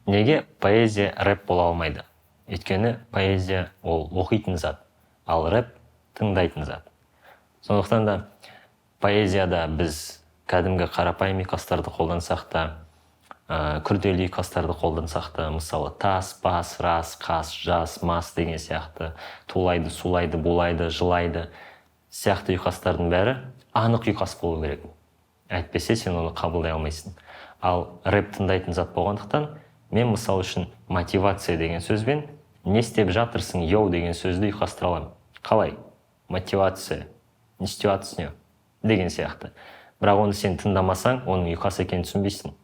Неге поэзия рэп бола алмайды? Өйткені поэзия ол оқитын зат, ал рэп тыңдайтын зат. Сондықтан да поэзияда біз кәдімгі қарапайым ұйқастарды қолдансақ та, күрделі ұйқастарды қолдансақ та, мысалы тас, бас, рас, қас, жас, мас деген сияқты, тулайды, сулайды, булайды, жылайды сияқты ұйқастардың бәрі анық ұйқас болу керек. Әйтпесе сен оны қабылдай алмайсың. Ал рэп тыңдайтын зат болғандықтан, мен мысал үшін мотивация деген сөзбен не істеп жатырсың, йоу деген сөзді ұйқастыра аламын. Қалай? Мотивация, не істеватсың деген сияқты. Бірақ оны сен тыңдамасаң, оның ұйқас екенін түсінбейсің.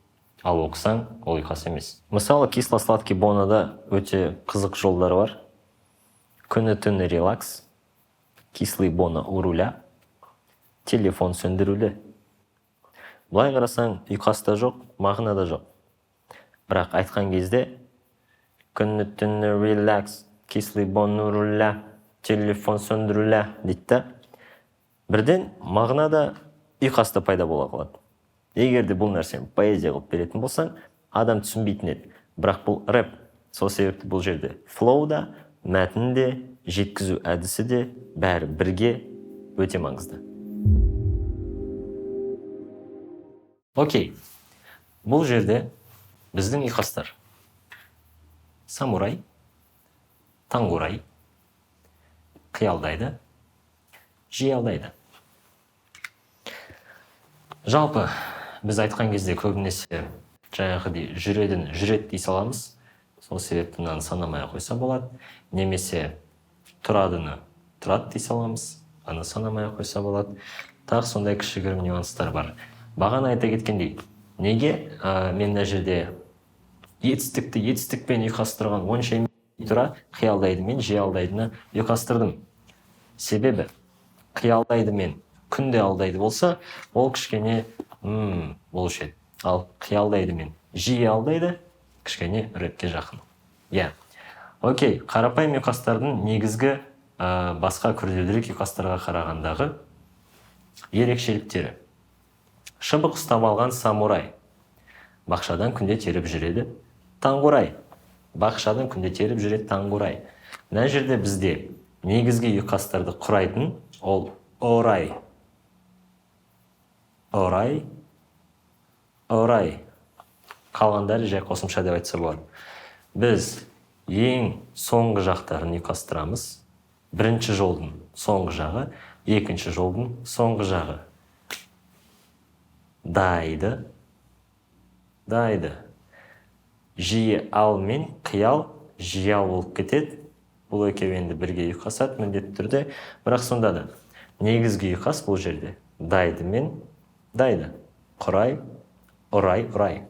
Ал оқысаң, ол ұйқас емес. Мысалы, кисло-сладкий бонада өте қызық жолдары бар. Күні-түні релакс, кислый бона у руля, телефон сөндірулі. Бұлай қарасаң, ұйқас та жоқ, мағына да жоқ. Бірақ айтқан кезде күні-түні релакс, кислый бона у руля, телефон сөндірулі дейді. Бірден мағынада ұйқас та пайда бола қалады. Егер де бұл нәрсені поэзия қылып беретін болсаң, адам түсінбейтін еді. Бірақ бұл рэп. Сол себепті бұл жерде флоу да, мәтін де, жеткізу әдісі де бәрі бірге өте маңызды. Окей. Бұл жерде біздің ұйқастар самурай, таңғурай, қиялдайды, жиялдайды. Жалпы, біз айтқан кезде көбінесе жаңағыдай жүреді дей саламыз. Сол себепті мынаны санамай қойса болады. Немесе тұрадыны тұрады дей саламыз. Аны санамай қойса болады. Тағы сондай кішігірім нюанстар бар. Бағана айта кеткендей, неге мен мына жерде етістікпен ұйқастырған онша тұра қиялдайды мен жиялдайдыны ұйқастырдым. Себебі қиялдайды мен күнде алдайды болса, ол кішкене болушы еді. Ал қиялдайды мен жиі алдайды, кішкене рэпке жақын. Окей, қарапайым ұйқастардың негізгі басқа күрделірек ұйқастарға қарағандағы ерекшеліктері. Шыбық ұстап алған самурай бақшадан күнде теріп жүреді. Таңғурай бақшадан күнде теріп жүреді. Таңғурай. Мына жерде бізде негізгі ұйқастарды құрайтын ол орай. Орай. Қалғандары жай қосымша деп айтса болады. Біз ең соңғы жақтарын ұйқастырамыз. Бірінші жолдың соңғы жағы, екінші жолдың соңғы жағы. Дайды. Жиі ал мен қиял жиял болып кетеді. Бұл екеуі енді бірге ұйқасады міндетті түрде. Бірақ сонда да негізгі ұйқас бұл жерде. Дайды мен дайды. Құрай, ұрай.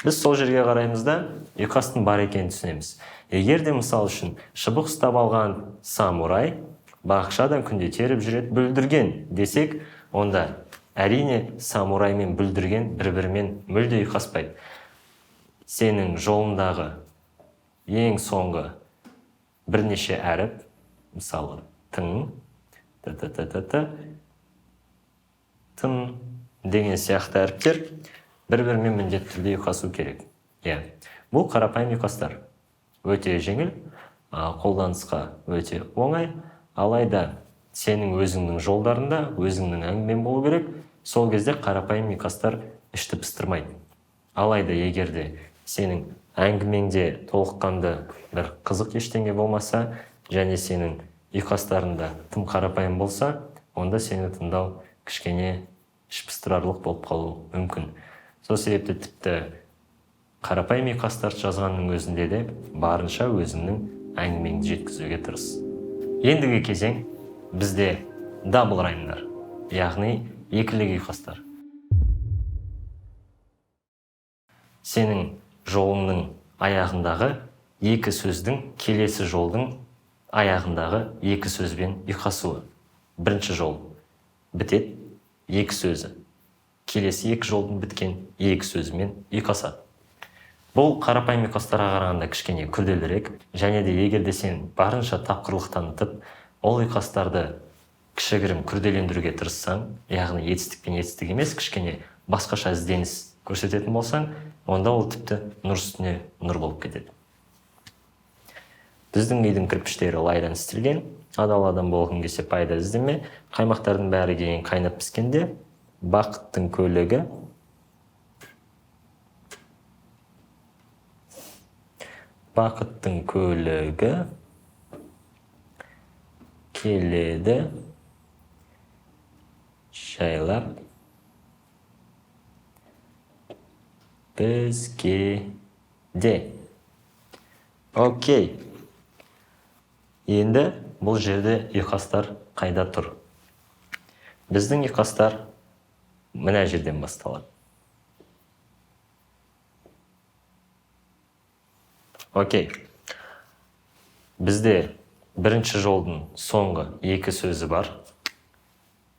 Біз сол жерге қараймыз да ұйқастың бар екенін түсінеміз. Егер де мысал үшін шыбық ұстап алған самурай бақшадан күнде теріп жүреді бүлдірген десек, онда әрине самурай мен бүлдірген бір-бірімен мүлде ұйқаспайды. Сенің жолындағы ең соңғы бірнеше әріп, мысалы тың, тын деген сияқты әріптер бір-бірімен міндетті түрде ұйқасу керек. Бұл қарапайым ұйқастар. Өте жеңіл, қолданысқа өте оңай, алайда сенің өзіңнің жолдарында, өзіңнің әңгімен болу керек, сол кезде қарапайым ұйқастар ішті пыстырмайды. Алайда егерде сенің әңгімеңде толыққанды бір қызық ештеңе болмаса, және сенің ұйқастарында тым қарапайым болса, онда сені тыңдау кішкене ішпыстырарлық болып қалу мүмкін. Сол себепті тіпті қарапайым ұйқастарды жазғанның өзінде де барынша өзіңнің әңгімеңді жеткізуге тырыс. Ендігі кезең бізде дабл раймдар, яғни екілік ұйқастар. Сенің жолыңның аяғындағы екі сөздің келесі жолдың аяғындағы екі сөзбен ұйқасуы. Бірінші жол бітеді, екі сөзі. Келесі екі жолдың біткен екі сөзімен ұйқасады. Бұл қарапайым ұйқастарға қарағанда кішкене күрделірек, және де егерде сен барынша тапқырлық танытып, ол ұйқастарды кішігірім күрделендіруге тырыссаң, яғни етістік пен етістік емес, кішкене басқаша ізденіс көрсететін болсаң, онда ол тіпті нұр үстіне нұр болып кетеді. Біздің үйдің кірпіштері лайдан істелген. Адал адам болғың келсе пайда іздеме. Қаймақтардың бәрі кейін қайнап піскенде бақыттың көлігі келеді жайлап бізге де. Окей. Енді бұл жерде ұйқастар қайда тұр? Біздің ұйқастар мына жерден басталады. Окей. Бізде бірінші жолдың соңғы екі сөзі бар.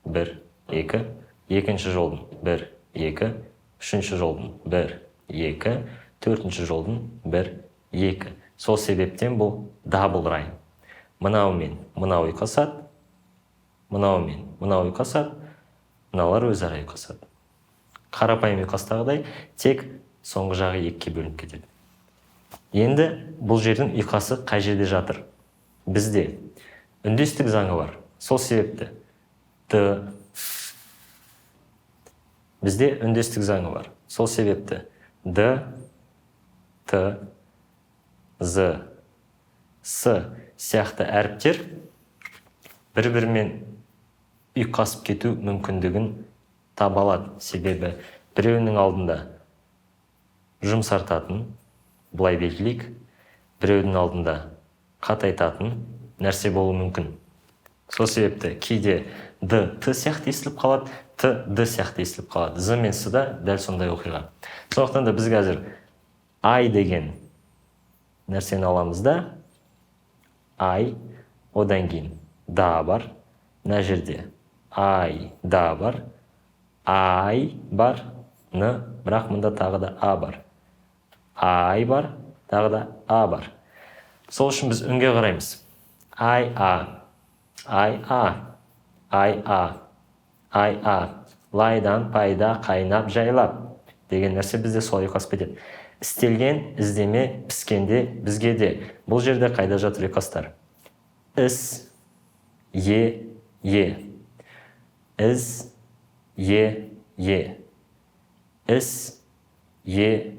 1, 2. Екінші жолдың 1, 2. Үшінші жолдың 1, 2. Төртінші жолдың 1, 2. Сол себептен бұл дабл райм. Мынаумен мынау ұйқасады, мынаумен мынау ұйқасады, мыналар өзара ұйқасады. Қарапайым ұйқастағыдай тек соңғы жағы екіге бөлініп кетеді. Енді бұл жердің ұйқасы қай жерде жатыр? Бізде үндестік заңы бар. Сол себепті бізде үндестік заңы бар. Сол себепті Д, Т, З, С сияқты әріптер бір-бірімен ұйқасып кету мүмкіндігін таба алады. Себебі біреуінің алдында жұмсартатын, былай белгілейік, біреудің алдында қатайтатын нәрсе болуы мүмкін. Сол себепті кейде Д, Т сияқты естіліп қалады, Т, Д сияқты естіліп қалады. З мен С да дәл сондай оқиға. Сондықтан да біз қазір ай деген нәрсені аламыз да, ай, одан кейін да бар, мына жерде ай, да бар, ай бар, н, бірақ мұнда тағы да а бар. Ай бар, тағы да а бар. Сол үшін біз үнге қараймыз. Ай, а, ай, а, ай, а, ай, а, лайдан пайда қайнап жайлап деген нәрсе бізде солай ұйқасып кетеді. Істелген, іздеме, піскенде, бізге де. Бұл жерде қайда жатыр ұйқастар? Іс, е. Іс, е. Іс, е.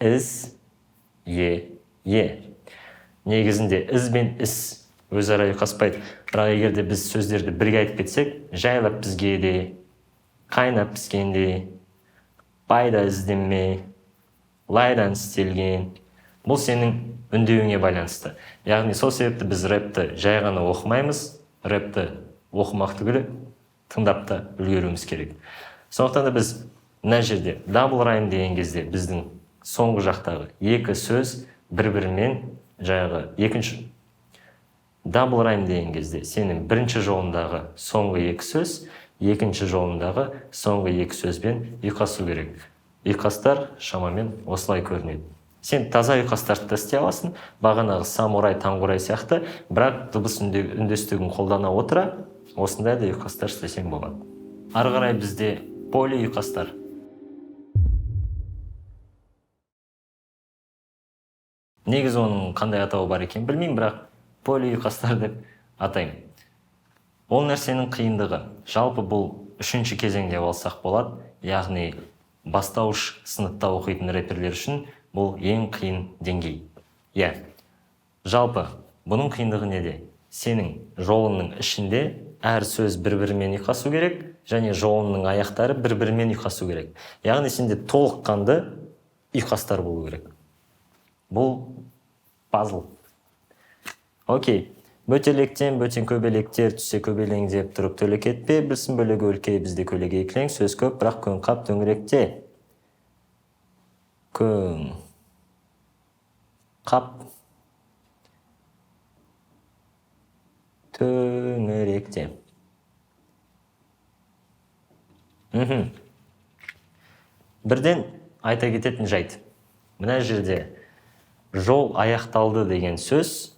Іс, е. Негізінде іс бен іс өзара ұйқаспайды. Бірақ егерде біз сөздерді бірге айтып кетсек, жайлап бізге де, қайнап піскенде, пайда іздеме, лайдан істелген. Бұл сенің үндеуіңе байланысты. Яғни сол себепті біз рэпті жай ғана оқымаймыз, рэпті оқымақ түгілі тыңдап та үлгеруіміз керек. Сондықтан да біз мына жерде дабл райм деген кезде біздің соңғы жақтағы екі сөз бір-бірімен жағы екінші. Дабл райм деген кезде сенің бірінші жолындағы соңғы екі сөз екінші жолындағы соңғы екі сөзбен ұйқасу керек. Ұйқастар шамамен осылай көрінеді. Сен таза ұйқастарды да істей аласың, бағанағы самурай, таңғурай сияқты, бірақ дыбыс үндестігін қолдана отыра, осындай да ұйқастар істесең болады. Ары қарай бізде поли ұйқастар. Негізі оның қандай атауы бар екен білмеймін, бірақ поли ұйқастар деп атаймын. Ол нәрсенің қиындығы. Жалпы бұл үшінші кезеңде алсақ болады, яғни бастауыш сыныпта оқитын рэперлер үшін бұл ең қиын деңгей. Жалпы бұның қиындығы неде? Сенің жолыңның ішінде әр сөз бір-бірімен ұйқасу керек, және жолыңның аяқтары бір-бірімен ұйқасу керек. Яғни сенде толыққанды ұйқастар болу керек. Бұл пазл. Окей. Бөтелектен бөтен көбелектер түсе көбелең деп тұрып төлек етпе, білсін бөлігі өлкей бізде көлеге екілең, сөз көп, бірақ көн қап төңіректе. Көн қап төңіректе. Бірден айта кететін жайт. Мына жерде жол аяқталды деген сөз,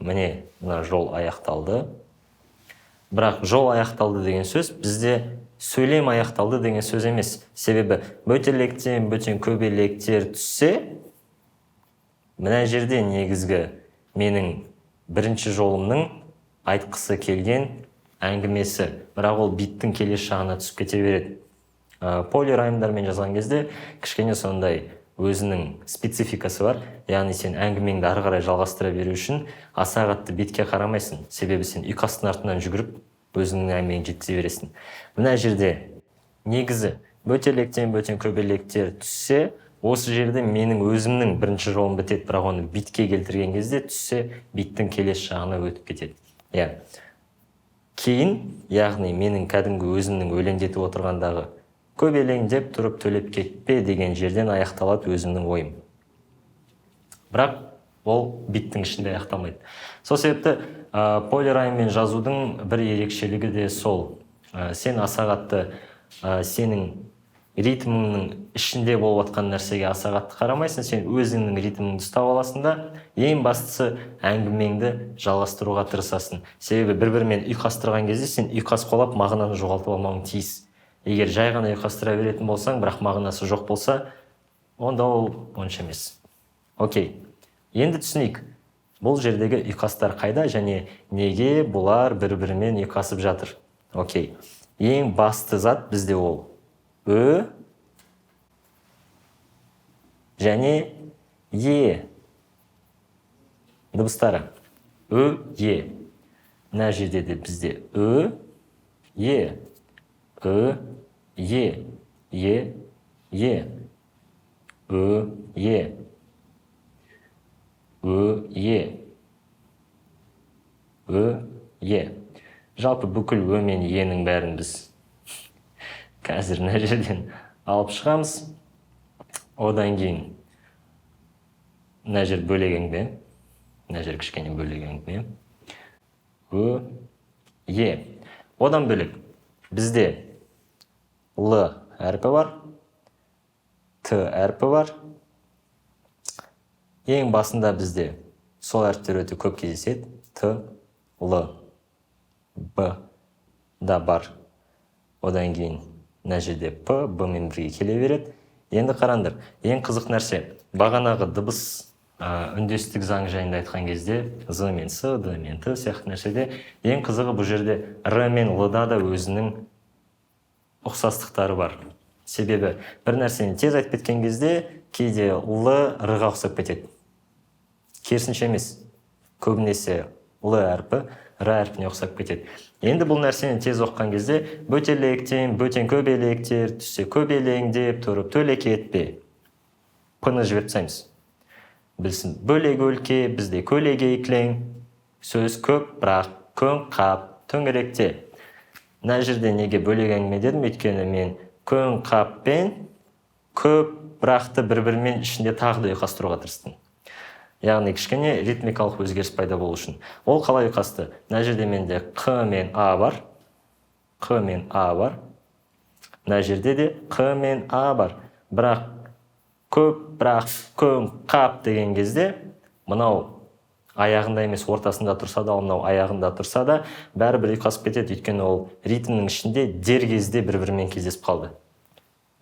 міне, мына жол аяқталды. бірақ жол аяқталды деген сөз бізде сөйлем аяқталды деген сөз емес. Себебі бөтелектен бөтен көбелектер түссе, мына жерде негізгі менің бірінші жолымның айтқысы келген әңгімесі, бірақ ол биттің келесі жағына түсіп кете береді. Полираймдармен жазған кезде кішкене сондай өзінің спецификасы бар. Яғни сен әңгімеңді ары қарай жалғастыра беру үшін аса қатты битке қарамайсың. Себебі сен ұйқастың артынан жүгіріп өзіңнің әңгімеңді жеткізе бересің. Мына жерде негізі бөтелектен бөтен көбелектер түссе, осы жерде менің өзімнің бірінші жолым бітеді, бірақ оны битке келтірген кезде түссе, биттің келесі жағына өтіп кетеді. Кейін, яғни менің кәдімгі өзімнің өлеңдетіп отырғандағы көбелеңдеп тұрып төлеп кетпе деген жерден аяқталады өзімнің ойым. Бірақ ол биттің ішінде аяқталмайды. Сол себепті полирайммен жазудың бір ерекшелігі де сол. Сен аса қатты сенің ритміңнің ішінде болып жатқан нәрсеге аса қатты қарамайсың, сен өзіңнің ритміңді ұстап аласың да, ең бастысы әңгімеңді жалғастыруға тырысасың. Себебі бір-бірімен ұйқастырған кезде сен ұйқас қолап мағынаны жоғалтып алмауың тиіс. Егер жай ғана ұйқастыра беретін болсаң, бірақ мағынасы жоқ болса, онда ол онша емес. Окей. Енді түсінейік. Бұл жердегі ұйқастар қайда және неге бұлар бір-бірімен ұйқасып жатыр? Окей. Ең басты зат бізде ол Ö және Е дыбыстары. Ö, Е. Мына жерде де бізде Ö, Е. Ö, Е. Е, Е. Ö, Е. Ö, Е. Ö, Е. Жалпы бүкіл Ö мен Е-нің бәрін біз қазір мына жерден алып шығамыз. Одан кейін мына жер бөлек әңгіме. Мына жер кішкене бөлек әңгіме. Ö, Е. Одан бөлек бізде Л әрпі бар, Т әрпі бар. Ең басында бізде сол әріптер өте көп кездеседі. Т, Л, Б да бар. Одан кейін мына жерде П, Б мен бірге келе береді. Енді қараңдар, ең қызық нәрсе, бағанағы дыбыс үндестік заң жайында айтқан кезде З мен С, Д мен Т сияқты нәрседе ең қызығы бұл жерде Р мен Л-да да өзінің ұқсастықтары бар. Себебі бір нәрсені тез айтып кеткен кезде кейде Л Р-ға ұқсап кетеді. Керісінше емес. Көбінесе Л әрпі Р әрпіне ұқсап кетеді. Енді бұл нәрсені тез оққан кезде бөтелектен бөтен көбелектер түссе, көбелеңдеп тұрып төлек етпе. П-ны жіберіп тастаймыз. Білсін, бөлек өлке, бізде көлеге кілең, сөз көп, бірақ көң қап, төңіректе. Мына жерде неге бөлек әңгіме дедім, өйткені мен көң қаппен көп брақты бір-бірімен ішінде тағы да ұйқастыруға тырыстым. Яғни кішкене ритмикалық өзгеріс пайда болу үшін. Ол қалай ұйқасты? Мына жерде менде Қ мен А бар. Қ мен А бар. Мына жерде де Қ мен А бар. Бірақ көп, бірақ көң қап деген кезде мынау аяғында емес ортасында тұрса да, мынау аяғында тұрса да бәрібір ұйқасып кетеді. Өйткені ол ритмнің ішінде дер кезде бір-бірімен кездесіп қалды.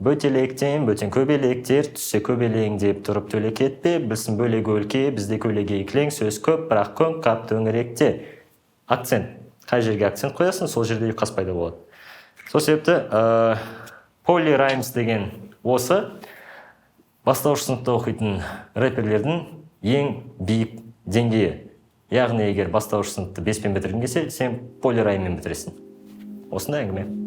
Бөтелектен бөтен көбелектер түссе, көбелеңдеп тұрып төлек етпе, білсін бөлек өлке, бізде көлеге кілең, сөз көп, бірақ көң қап төңіректе. Акцент. Қай жерге акцент қоясың, сол жерде ұйқас пайда болады. Сол себепті полираймс деген осы бастауыш сыныпта оқитын рэперлердің ең биік деңгейі. Яғни егер бастауыш сыныпты 5-пен бітіргің келсе, сен полирайммен бітіресің. Осындай әңгіме.